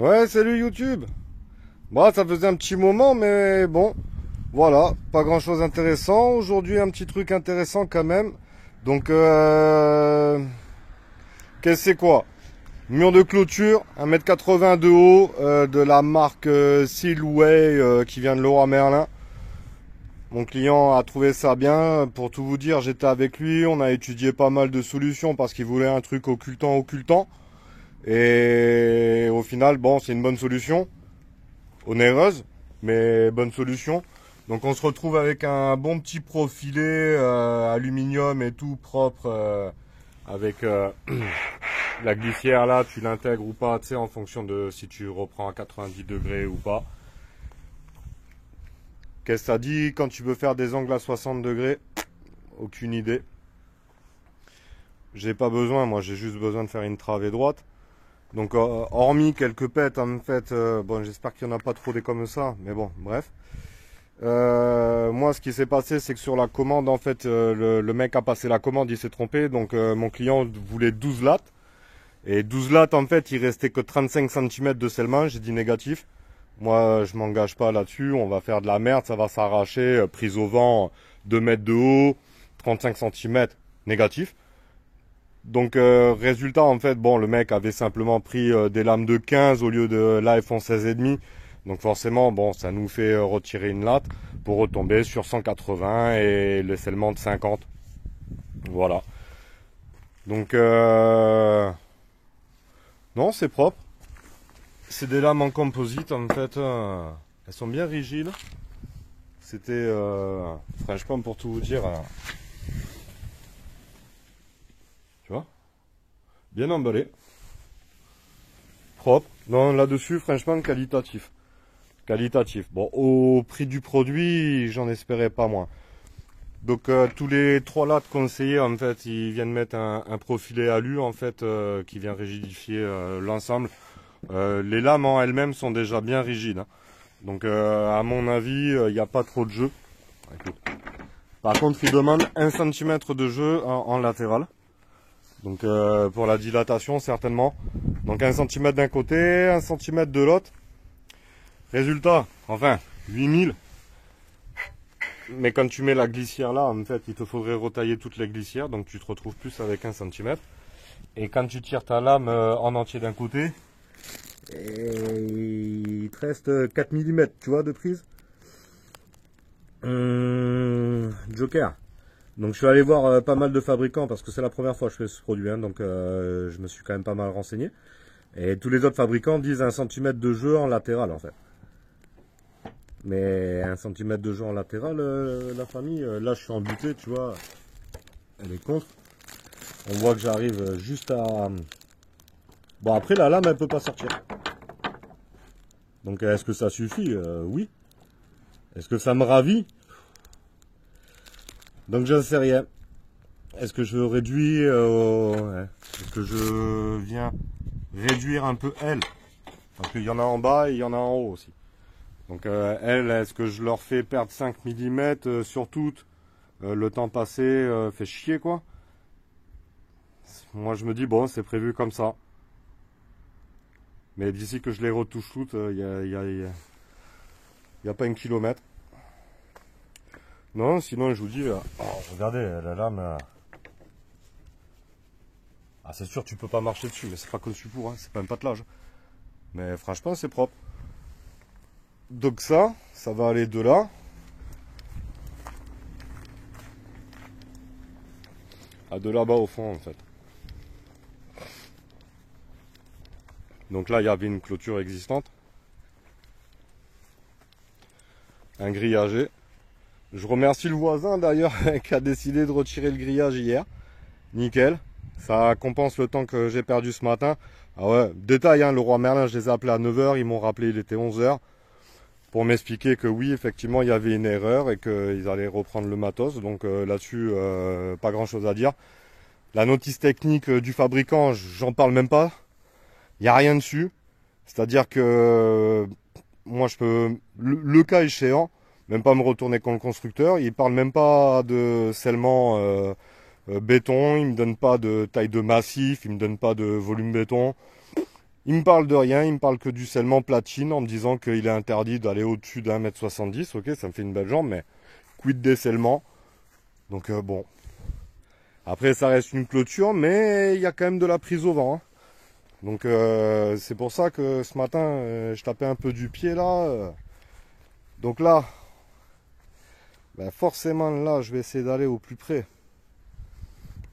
Ouais, salut YouTube. Bah, ça faisait un petit moment, mais bon, voilà, pas grand chose intéressant. Aujourd'hui, un petit truc intéressant quand même. Donc, qu'est-ce que c'est quoi? Mur de clôture, 1,80 m de haut, de la marque Sealway qui vient de Leroy Merlin. Mon client a trouvé ça bien. Pour tout vous dire, j'étais avec lui, on a étudié pas mal de solutions parce qu'il voulait un truc occultant. Et au final, bon, c'est une bonne solution. Onéreuse, mais bonne solution. Donc on se retrouve avec un bon petit profilé aluminium et tout propre avec la glissière là, tu l'intègres ou pas, tu sais, en fonction de si tu reprends à 90 degrés ou pas. Qu'est-ce que ça dit quand tu veux faire des angles à 60 degrés? Aucune idée. J'ai pas besoin, moi j'ai juste besoin de faire une travée droite. Donc hormis quelques pètes en fait, bon j'espère qu'il n'y en a pas trop des comme ça, mais bon bref. Moi ce qui s'est passé c'est que sur la commande en fait le mec a passé la commande, il s'est trompé, donc mon client voulait 12 lattes. Et 12 lattes en fait il restait que 35 cm de scellement, j'ai dit négatif. Moi je m'engage pas là-dessus, on va faire de la merde, ça va s'arracher, prise au vent 2 mètres de haut, 35 cm négatif. Donc résultat en fait, bon le mec avait simplement pris des lames de 15 au lieu de là elles font 16,5. Donc forcément bon ça nous fait retirer une latte pour retomber sur 180 et le scellement de 50. Voilà. Donc non c'est propre. C'est des lames en composite en fait. Elles sont bien rigides. C'était franchement pour tout vous dire. Tu vois, bien emballé. Propre. Non, là-dessus, franchement, qualitatif. Qualitatif. Bon, au prix du produit, j'en espérais pas moins. Donc, tous les 3 lattes conseillés, en fait, ils viennent mettre un profilé alu, en fait, qui vient rigidifier l'ensemble. Les lames en elles-mêmes sont déjà bien rigides. Hein. Donc, à mon avis, il n'y a pas trop de jeu. Écoute. Par contre, il demande 1 cm de jeu en latéral. Donc, pour la dilatation, certainement. Donc 1 cm d'un côté, 1 cm de l'autre. Résultat, enfin, 8000. Mais quand tu mets la glissière là, en fait, il te faudrait retailler toutes les glissières. Donc tu te retrouves plus avec 1 cm. Et quand tu tires ta lame en entier d'un côté, il te reste 4 mm, tu vois, de prise. Joker. Donc je suis allé voir pas mal de fabricants parce que c'est la première fois que je fais ce produit. Hein, donc je me suis quand même pas mal renseigné. Et tous les autres fabricants disent 1 cm de jeu en latéral en fait. Mais 1 cm de jeu en latéral, la famille, là je suis en butée, tu vois, elle est contre. On voit que j'arrive juste à... Bon après la lame elle peut pas sortir. Donc est-ce que ça suffit? Oui. Est-ce que ça me ravit? Donc je ne sais rien. Est-ce que je réduis... ouais. Est-ce que je viens réduire un peu elle? Parce qu'il y en a en bas et il y en a en haut aussi. Donc elle, est-ce que je leur fais perdre 5 mm sur toutes? Le temps passé fait chier quoi. Moi je me dis bon c'est prévu comme ça. Mais d'ici que je les retouche toutes, il y a pas un kilomètre. Non, sinon je vous dis, oh, regardez la lame. Ah c'est sûr tu peux pas marcher dessus, mais c'est pas conçu pour, hein, c'est pas un patelage. Mais franchement c'est propre. Donc ça va aller de là à de là-bas au fond en fait. Donc là il y avait une clôture existante. Un grillagé. Je remercie le voisin d'ailleurs qui a décidé de retirer le grillage hier. Nickel. Ça compense le temps que j'ai perdu ce matin. Ah ouais, détail, hein, Leroy Merlin, je les ai appelés à 9 h, ils m'ont rappelé il était 11 h. Pour m'expliquer que oui, effectivement, il y avait une erreur et qu'ils allaient reprendre le matos. Donc là-dessus, pas grand-chose à dire. La notice technique du fabricant, j'en parle même pas. Il n'y a rien dessus. C'est-à-dire que moi, je peux, le cas échéant, même pas me retourner contre le constructeur. Il parle même pas de scellement béton. Il me donne pas de taille de massif. Il me donne pas de volume béton. Il me parle de rien, il me parle que du scellement platine en me disant qu'il est interdit d'aller au-dessus d'1,70 m. Ok, ça me fait une belle jambe, mais quid des scellements. Donc bon. Après, ça reste une clôture, mais il y a quand même de la prise au vent. Hein. Donc c'est pour ça que ce matin, je tapais un peu du pied là. Donc là, ben forcément là, je vais essayer d'aller au plus près.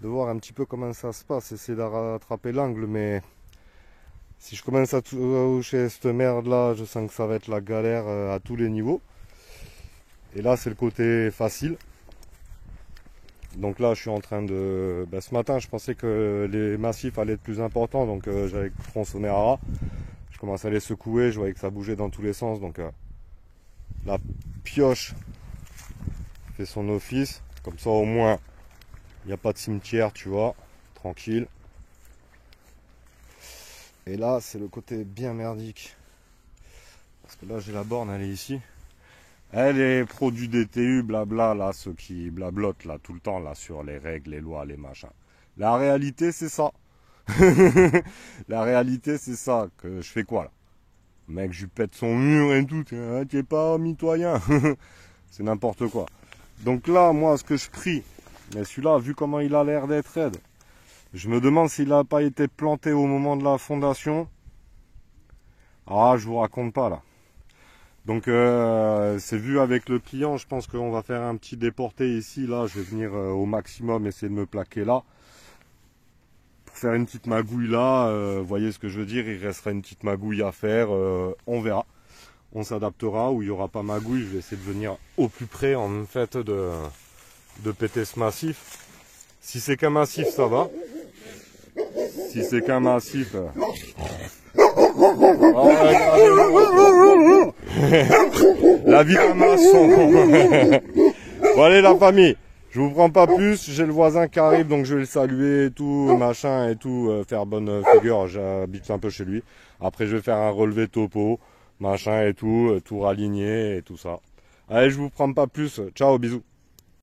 De voir un petit peu comment ça se passe, essayer de rattraper l'angle, mais si je commence à toucher cette merde là, je sens que ça va être la galère à tous les niveaux. Et là c'est le côté facile. Donc là je suis en train de... Ben, ce matin je pensais que les massifs allaient être plus importants, donc j'avais tronçonné à ras. Je commence à les secouer, je voyais que ça bougeait dans tous les sens, donc la pioche fait son office. Comme ça au moins il n'y a pas de cimetière, tu vois, tranquille. Et là, c'est le côté bien merdique. Parce que là, j'ai la borne, elle est ici. Elle est produit DTU, blabla, là, ceux qui blablotent, là, tout le temps, là, sur les règles, les lois, les machins. La réalité, c'est ça. La réalité, c'est ça. Que je fais quoi, là? Le mec, je lui pète son mur et tout. T'es pas mitoyen. C'est n'importe quoi. Donc là, moi, ce que je prie, mais celui-là, vu comment il a l'air d'être raide, je me demande s'il n'a pas été planté au moment de la fondation. Ah, je vous raconte pas là. Donc c'est vu avec le client, je pense qu'on va faire un petit déporté ici. Là, je vais venir au maximum essayer de me plaquer là. Pour faire une petite magouille là, vous voyez ce que je veux dire, il restera une petite magouille à faire, on verra. On s'adaptera, ou il n'y aura pas magouille, je vais essayer de venir au plus près en fait de péter ce massif. Si c'est qu'un massif, ça va. Si c'est qu'un massif... Oh, la vie d'un maçon. Bon allez la famille, je vous prends pas plus, j'ai le voisin qui arrive donc je vais le saluer et tout, machin et tout, faire bonne figure, j'habite un peu chez lui. Après je vais faire un relevé topo, machin et tout, tout raligner et tout ça. Allez je vous prends pas plus, ciao bisous.